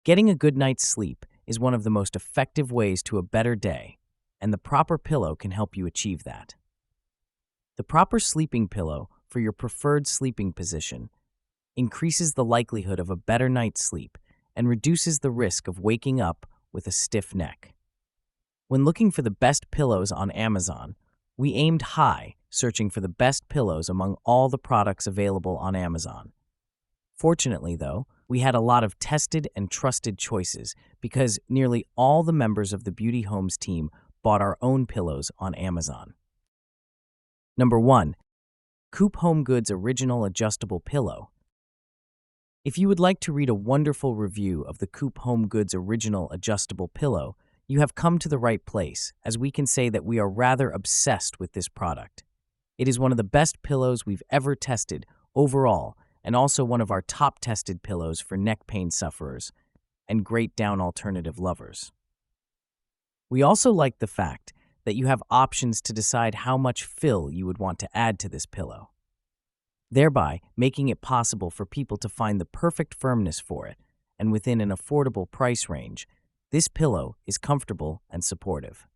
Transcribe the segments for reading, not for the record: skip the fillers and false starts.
Getting a good night's sleep is one of the most effective ways to a better day, and the proper pillow can help you achieve that. The proper sleeping pillow for your preferred sleeping position increases the likelihood of a better night's sleep and reduces the risk of waking up with a stiff neck. When looking for the best pillows on Amazon, we aimed high, searching for the best pillows among all the products available on Amazon. Fortunately, though, we had a lot of tested and trusted choices because nearly all the members of the Beauty Homes team bought our own pillows on Amazon. Number 1. Coop Home Goods Original Adjustable Pillow. If you would like to read a wonderful review of the Coop Home Goods Original Adjustable Pillow, you have come to the right place, as we can say that we are rather obsessed with this product. It is one of the best pillows we've ever tested overall, and also one of our top-tested pillows for neck pain sufferers and great down alternative lovers. We also like the fact that you have options to decide how much fill you would want to add to this pillow, thereby making it possible for people to find the perfect firmness for it, and within an affordable price range, this pillow is comfortable and supportive.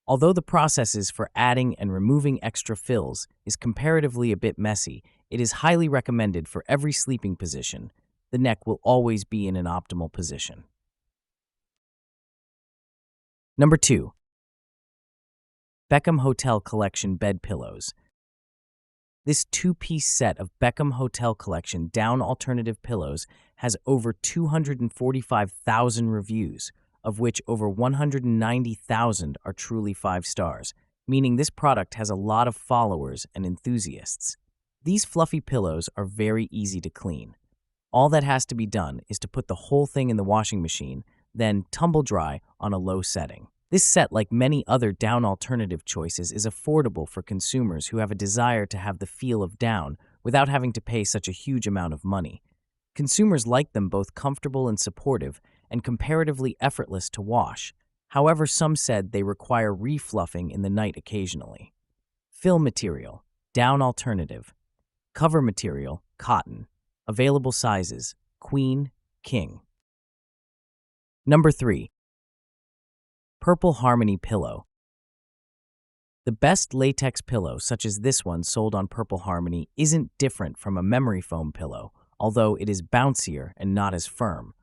Although the processes for adding and removing extra fills is comparatively a bit messy, it is highly recommended for every sleeping position. The neck will always be in an optimal position. Number 2. Beckham Hotel Collection Bed Pillows. This two-piece set of Beckham Hotel Collection down alternative pillows has over 245,000 reviews, of which over 190,000 are truly 5 stars, meaning this product has a lot of followers and enthusiasts. These fluffy pillows are very easy to clean. All that has to be done is to put the whole thing in the washing machine, then tumble dry on a low setting. This set, like many other down alternative choices, is affordable for consumers who have a desire to have the feel of down without having to pay such a huge amount of money. Consumers like them both comfortable and supportive and comparatively effortless to wash. However, some said they require refluffing in the night occasionally. Fill material, down alternative. Cover material, cotton. Available sizes, queen, king. Number 3. Purple Harmony Pillow. The best latex pillow, such as this one sold on Purple Harmony, isn't different from a memory foam pillow, although it is bouncier and not as firm.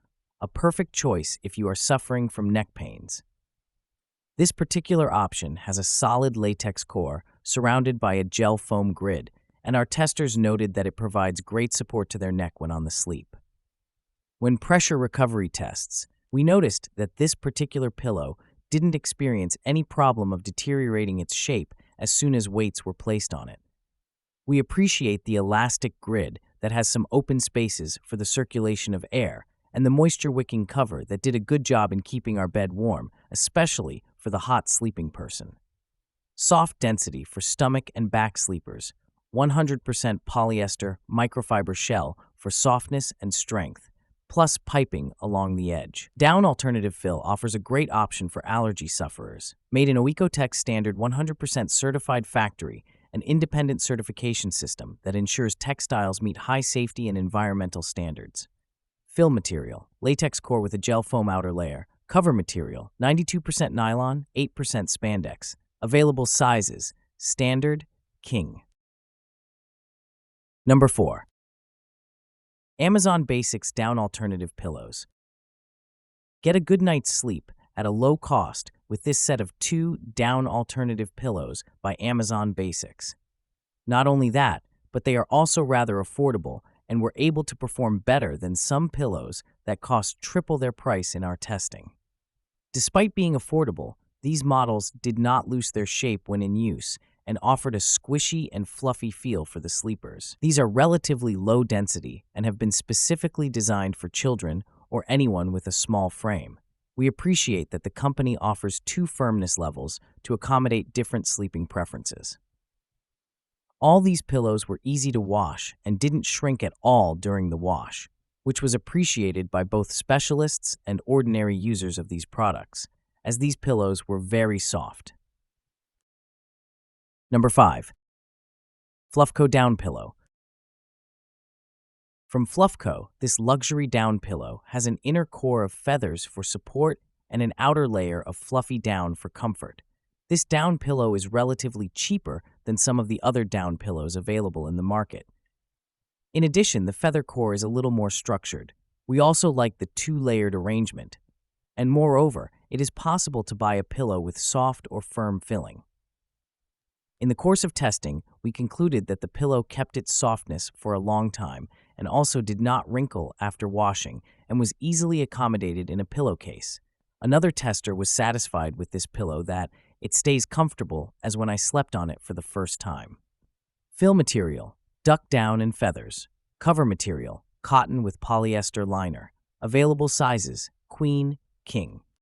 A perfect choice if you are suffering from neck pains. This particular option has a solid latex core surrounded by a gel foam grid, and our testers noted that it provides great support to their neck when on the sleep. When pressure recovery tests, we noticed that this particular pillow didn't experience any problem of deteriorating its shape as soon as weights were placed on it. We appreciate the elastic grid that has some open spaces for the circulation of air and the moisture-wicking cover that did a good job in keeping our bed warm, especially for the hot sleeping person. Soft density for stomach and back sleepers, 100% polyester microfiber shell for softness and strength, plus piping along the edge. Down Alternative Fill offers a great option for allergy sufferers. Made in a Ecotech standard 100% certified factory, an independent certification system that ensures textiles meet high safety and environmental standards. Fill material, latex core with a gel foam outer layer. Cover material, 92% nylon, 8% spandex. Available sizes, standard, king. Number 4. Amazon Basics Down Alternative Pillows. Get a good night's sleep at a low cost with this set of 2 down alternative pillows by Amazon Basics. Not only that, but they are also rather affordable and were able to perform better than some pillows that cost triple their price in our testing. Despite being affordable, these models did not lose their shape when in use and offered a squishy and fluffy feel for the sleepers. These are relatively low density and have been specifically designed for children or anyone with a small frame. We appreciate that the company offers 2 firmness levels to accommodate different sleeping preferences. All these pillows were easy to wash and didn't shrink at all during the wash, which was appreciated by both specialists and ordinary users of these products, as these pillows were very soft. Number 5. Fluffco Down Pillow. From Fluffco, this luxury down pillow has an inner core of feathers for support and an outer layer of fluffy down for comfort. This down pillow is relatively cheaper than some of the other down pillows available in the market. In addition, the feather core is a little more structured. We also like the two-layered arrangement. And moreover, it is possible to buy a pillow with soft or firm filling. In the course of testing, we concluded that the pillow kept its softness for a long time and also did not wrinkle after washing and was easily accommodated in a pillowcase. Another tester was satisfied with this pillow that it stays comfortable as when I slept on it for the first time. Fill material, duck down and feathers. Cover material, cotton with polyester liner. Available sizes, queen, king.